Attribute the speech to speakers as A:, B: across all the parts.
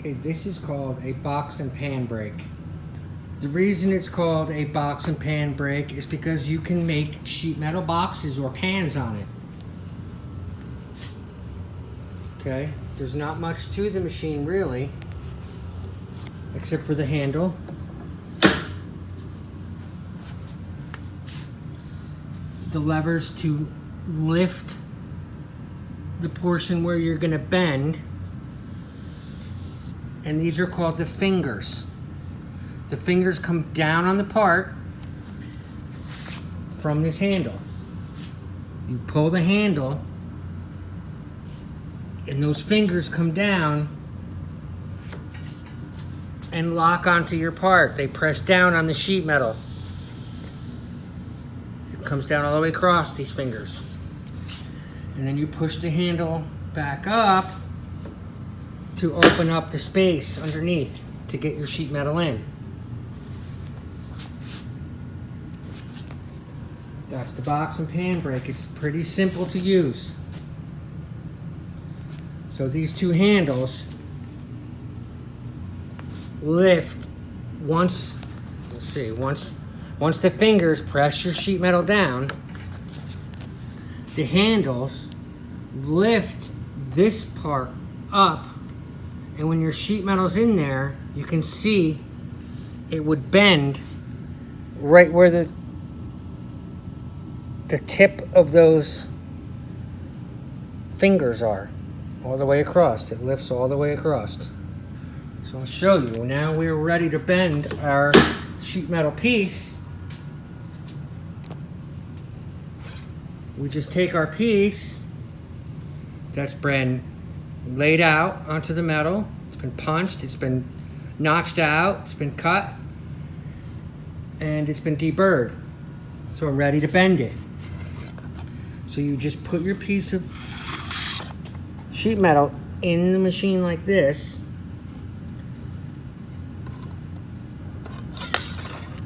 A: Okay, this is called a box and pan brake. The reason it's called a box and pan brake is because you can make sheet metal boxes or pans on it. Okay, there's not much to the machine really, except for the handle. The levers to lift the portion where you're going to bend, and these are called the fingers. The fingers come down on the part from this handle. You pull the handle and those fingers come down and lock onto your part. They press down on the sheet metal. It comes down all the way across these fingers. And then you push the handle back up to open up the space underneath to get your sheet metal in. That's the box and pan brake. It's pretty simple to use. So these two handles lift once the fingers press your sheet metal down, the handles lift this part up, and when your sheet metal's in there, you can see it would bend right where the tip of those fingers are, all the way across. It lifts all the way across. So I'll show you. Now we're ready to bend our sheet metal piece. We just take our piece that's been laid out onto the metal. It's been punched, it's been notched out, it's been cut, and it's been deburred. So I'm ready to bend it. So you just put your piece of sheet metal in the machine like this,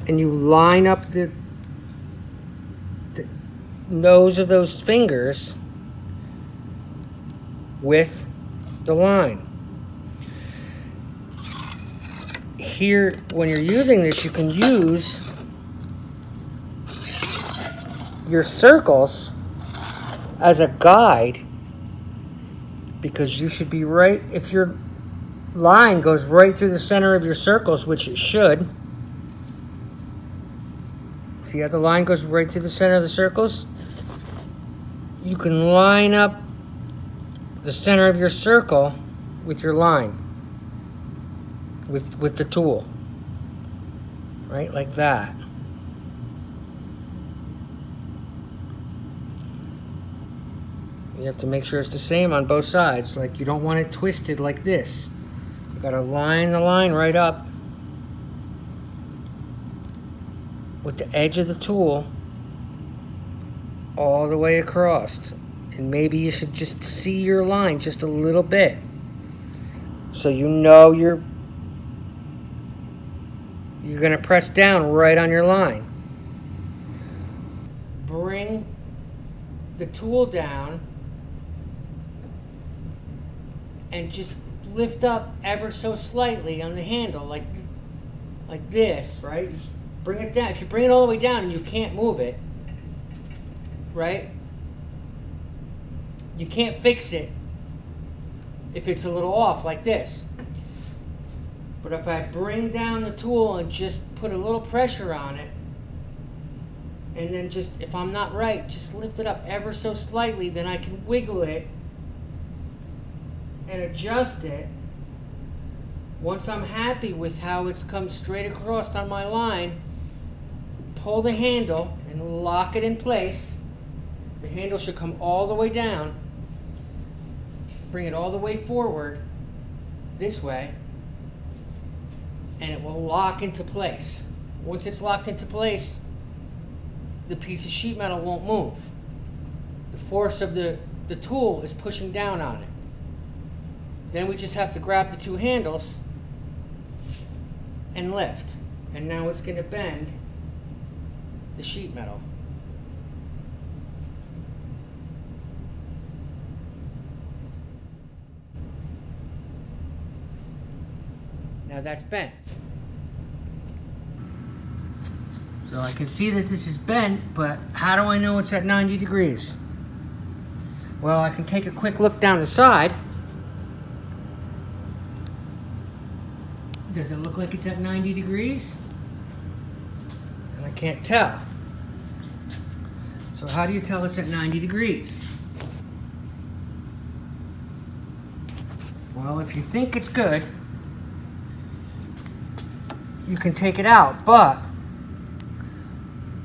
A: and you line up the nose of those fingers with the line. Here, when you're using this, you can use your circles as a guide, because you should be right, if your line goes right through the center of your circles, which it should. See how the line goes right through the center of the circles? You can line up the center of your circle with your line, with the tool, right, like that. You have to make sure it's the same on both sides. Like, you don't want it twisted like this. You gotta line the line right up with the edge of the tool all the way across. And maybe you should just see your line just a little bit, so you know you're gonna press down right on your line. Bring the tool down and just lift up ever so slightly on the handle, like this, right? Bring it down. If you bring it all the way down and you can't move it, right? You can't fix it if it's a little off like this. But if I bring down the tool and just put a little pressure on it, and then just, if I'm not right, just lift it up ever so slightly, then I can wiggle it and adjust it. Once I'm happy with how it's come straight across on my line, pull the handle and lock it in place. The handle should come all the way down. Bring it all the way forward this way, and it will lock into place. Once it's locked into place, the piece of sheet metal won't move. The force of the tool is pushing down on it. Then we just have to grab the two handles and lift. And now it's going to bend the sheet metal. Now that's bent. So I can see that this is bent, but how do I know it's at 90 degrees? Well, I can take a quick look down the side. Does it look like it's at 90 degrees? And I can't tell. So how do you tell it's at 90 degrees? Well, if you think it's good, you can take it out, but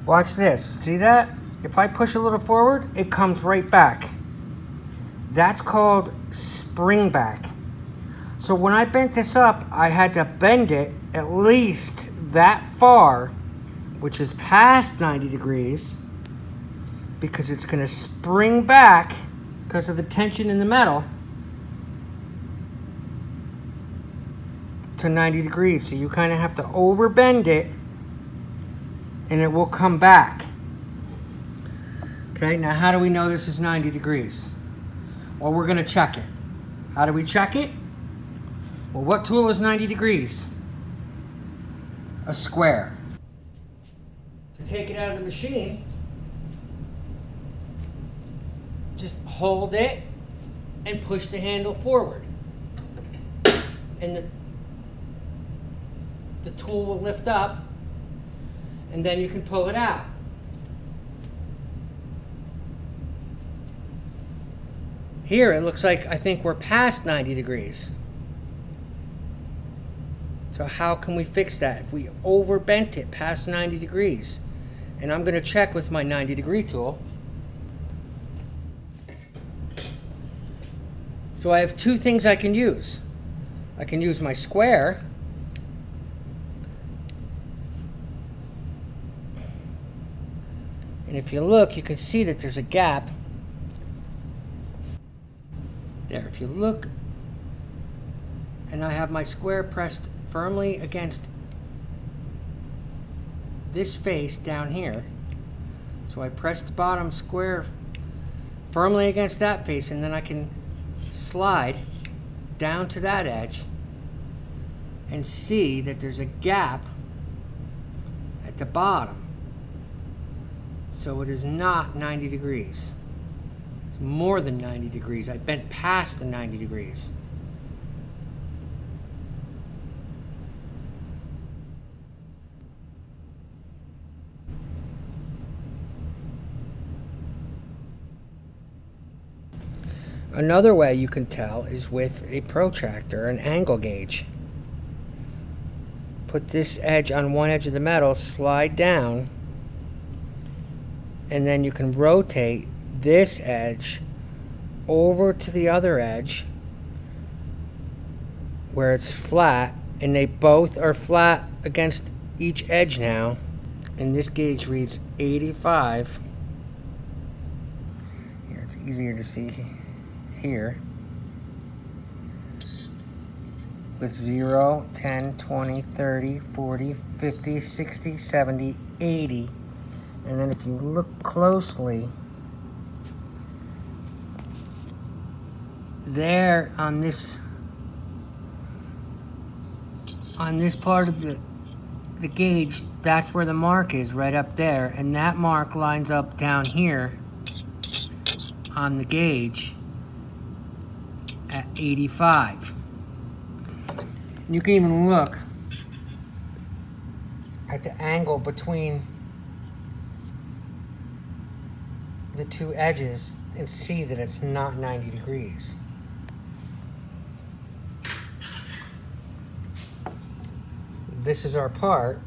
A: watch this. See that? If I push a little forward, it comes right back. That's called spring back. So when I bent this up, I had to bend it at least that far, which is past 90 degrees, because it's going to spring back because of the tension in the metal to 90 degrees. So you kind of have to overbend it and it will come back. Okay, now how do we know this is 90 degrees? Well, we're going to check it. How do we check it? Well, what tool is 90 degrees? A square. To take it out of the machine, just hold it and push the handle forward. And the tool will lift up, and then you can pull it out. Here it looks like I think we're past 90 degrees. So how can we fix that if we overbent it past 90 degrees? And I'm going to check with my 90 degree tool. So I have two things I can use. I can use my square, and if you look, you can see that there's a gap there. If you look, and I have my square pressed firmly against this face down here. So I press the bottom square firmly against that face, and then I can slide down to that edge and see that there's a gap at the bottom. So it is not 90 degrees. It's more than 90 degrees. I bent past the 90 degrees. Another way you can tell is with a protractor, an angle gauge. Put this edge on one edge of the metal, slide down, and then you can rotate this edge over to the other edge where it's flat, and they both are flat against each edge now, and this gauge reads 85. Here, it's easier to see here with 0, 10, 20, 30, 40, 50, 60, 70, 80. And then if you look closely, there on this part of the gauge, that's where the mark is, right up there, and that mark lines up down here on the gauge at 85. You can even look at the angle between the two edges and see that it's not 90 degrees. This is our part.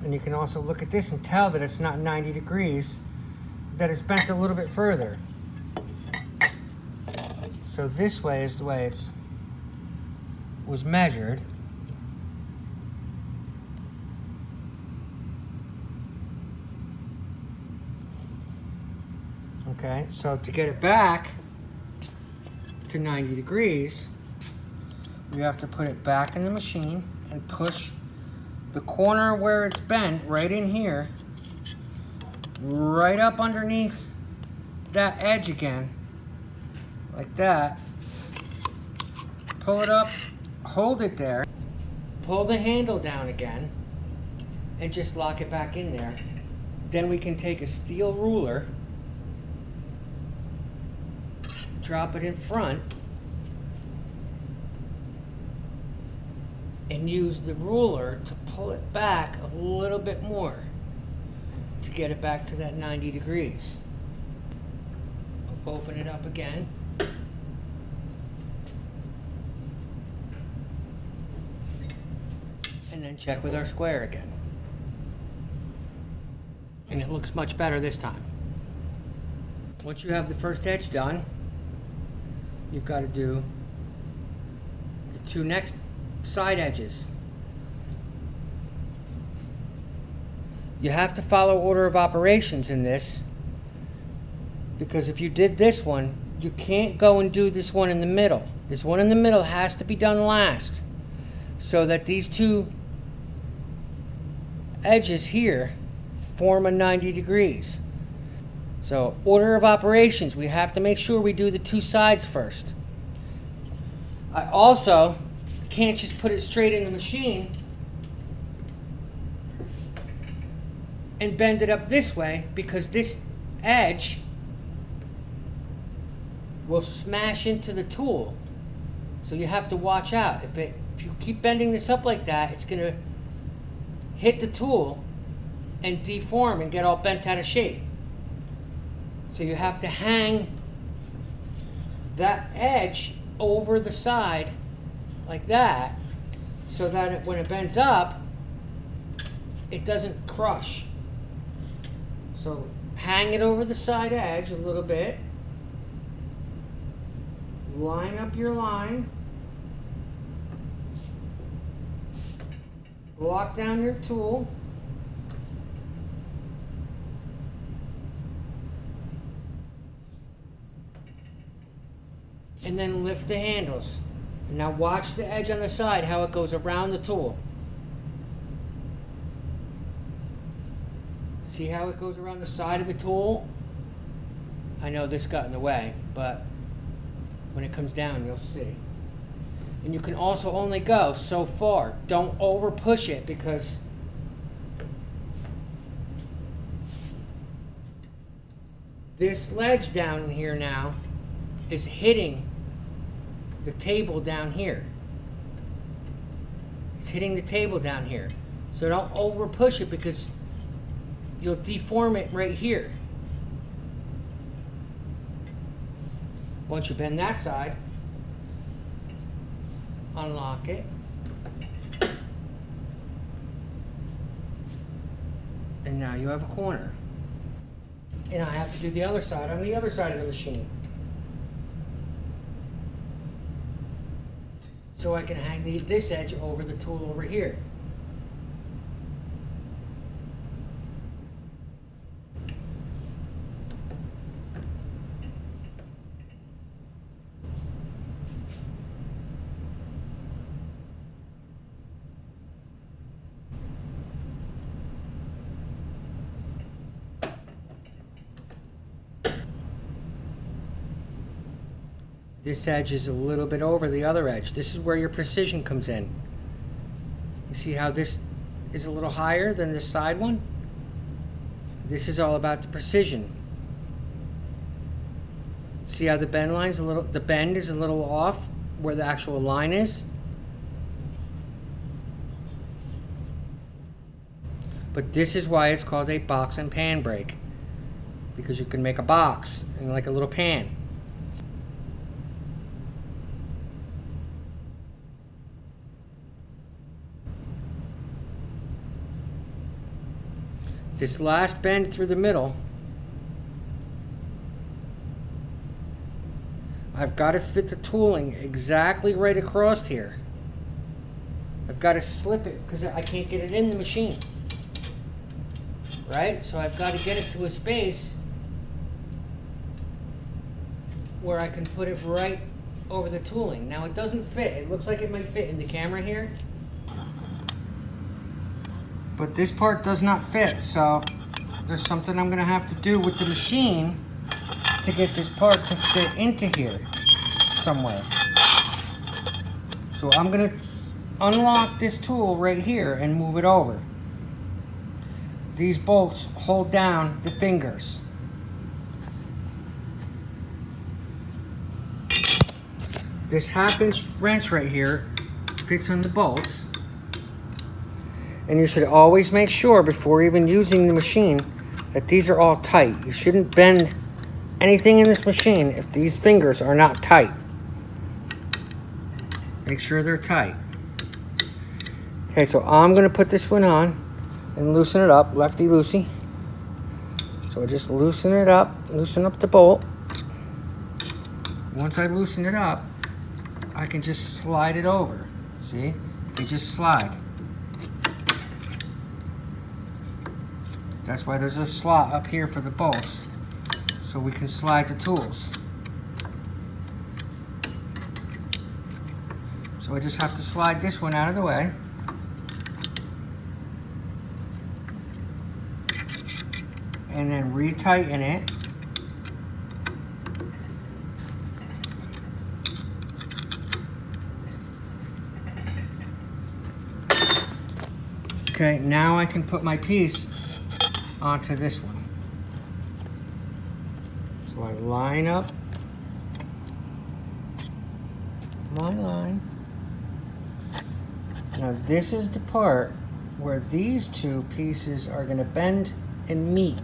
A: And you can also look at this and tell that it's not 90 degrees, that it's bent a little bit further. So this way is the way it was measured. Okay, so to get it back to 90 degrees, we have to put it back in the machine and push the corner where it's bent right in here, right up underneath that edge again, like that. Pull it up, hold it there, pull the handle down again, and just lock it back in there. Then we can take a steel ruler, drop it in front, and use the ruler to pull it back a little bit more to get it back to that 90 degrees. Open it up again. And then check with our square again. And it looks much better this time. Once you have the first edge done, you've got to do the two next side edges. You have to follow order of operations in this, because if you did this one, you can't go and do this one in the middle. This one in the middle has to be done last, so that these two edges here form a 90 degrees. So order of operations, we have to make sure we do the two sides first. I also can't just put it straight in the machine and bend it up this way, because this edge will smash into the tool. So you have to watch out. If you keep bending this up like that, it's going to hit the tool and deform and get all bent out of shape. So you have to hang that edge over the side like that, so that when it bends up, it doesn't crush. So hang it over the side edge a little bit. Line up your line. Lock down your tool. And then lift the handles. And now watch the edge on the side, how it goes around the tool. See how it goes around the side of the tool? I know this got in the way, but when it comes down, you'll see. And you can also only go so far. Don't over push it, because this ledge down here now is hitting the table down here. It's hitting the table down here. So don't over push it, because you'll deform it right here. Once you bend that side, unlock it. And now you have a corner. And I have to do the other side on the other side of the machine. So I can hang this edge over the tool over here. This edge is a little bit over the other edge. This is where your precision comes in. You see how this is a little higher than this side one? This is all about the precision. See how the bend is a little off where the actual line is? But this is why it's called a box and pan brake, because you can make a box and like a little pan. This last bend through the middle, I've got to fit the tooling exactly right across here. I've got to slip it because I can't get it in the machine. Right? So I've got to get it to a space where I can put it right over the tooling. Now it doesn't fit. It looks like it might fit in the camera here, but this part does not fit, so there's something I'm going to have to do with the machine to get this part to fit into here. somewhere. So I'm going to unlock this tool right here and move it over. These bolts hold down the fingers. This 1/2" wrench right here fits on the bolts. And you should always make sure before even using the machine that these are all tight. You shouldn't bend anything in this machine if these fingers are not tight. Make sure they're tight. Okay, so I'm going to put this one on and loosen it up, lefty-loosey. So I just loosen it up, loosen up the bolt. Once I loosen it up, I can just slide it over. See? You just slide. That's why there's a slot up here for the bolts, so we can slide the tools. So I just have to slide this one out of the way. And then retighten it. Okay, now I can put my piece onto this one. So I line up my line. Now this is the part where these two pieces are going to bend and meet.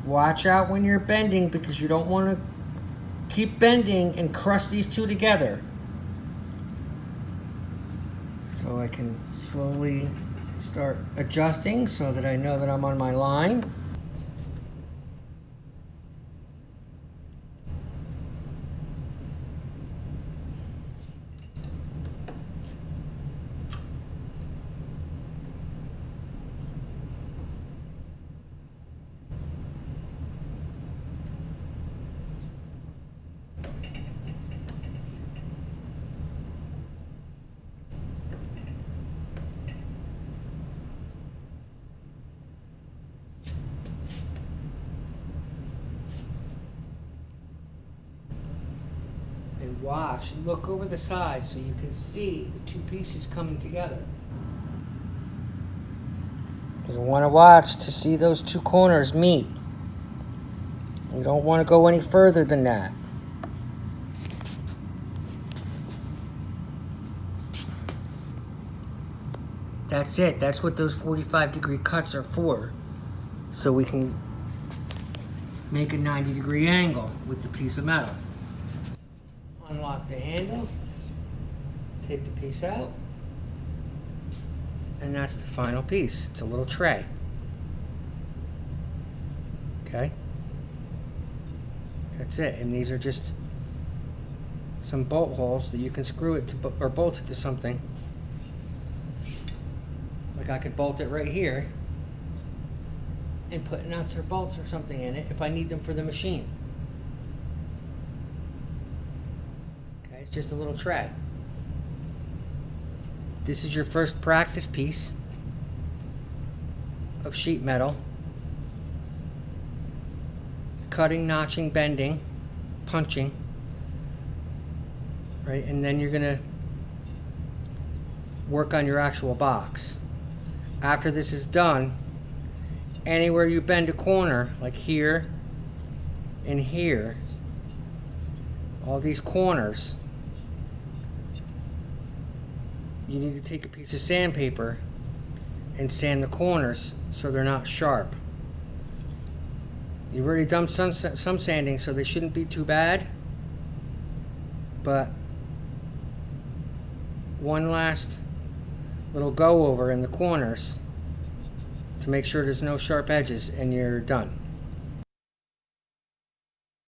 A: Watch out when you're bending because you don't want to keep bending and crush these two together. So I can slowly start adjusting so that I know that I'm on my line. And watch, look over the side so you can see the two pieces coming together. You want to watch to see those two corners meet. You don't want to go any further than that. That's it. That's what those 45-degree cuts are for. So we can make a 90-degree angle with the piece of metal. Unlock the handle, take the piece out, and that's the final piece. It's a little tray. Okay? That's it. And these are just some bolt holes that you can screw it to or bolt it to something. Like I could bolt it right here and put nuts or bolts or something in it if I need them for the machine. It's just a little tray. This is your first practice piece of sheet metal. Cutting, notching, bending, punching. Right? And then you're going to work on your actual box. After this is done, anywhere you bend a corner, like here and here, all these corners, you need to take a piece of sandpaper and sand the corners so they're not sharp. You've already done some sanding, so they shouldn't be too bad. But one last little go over in the corners to make sure there's no sharp edges and you're done.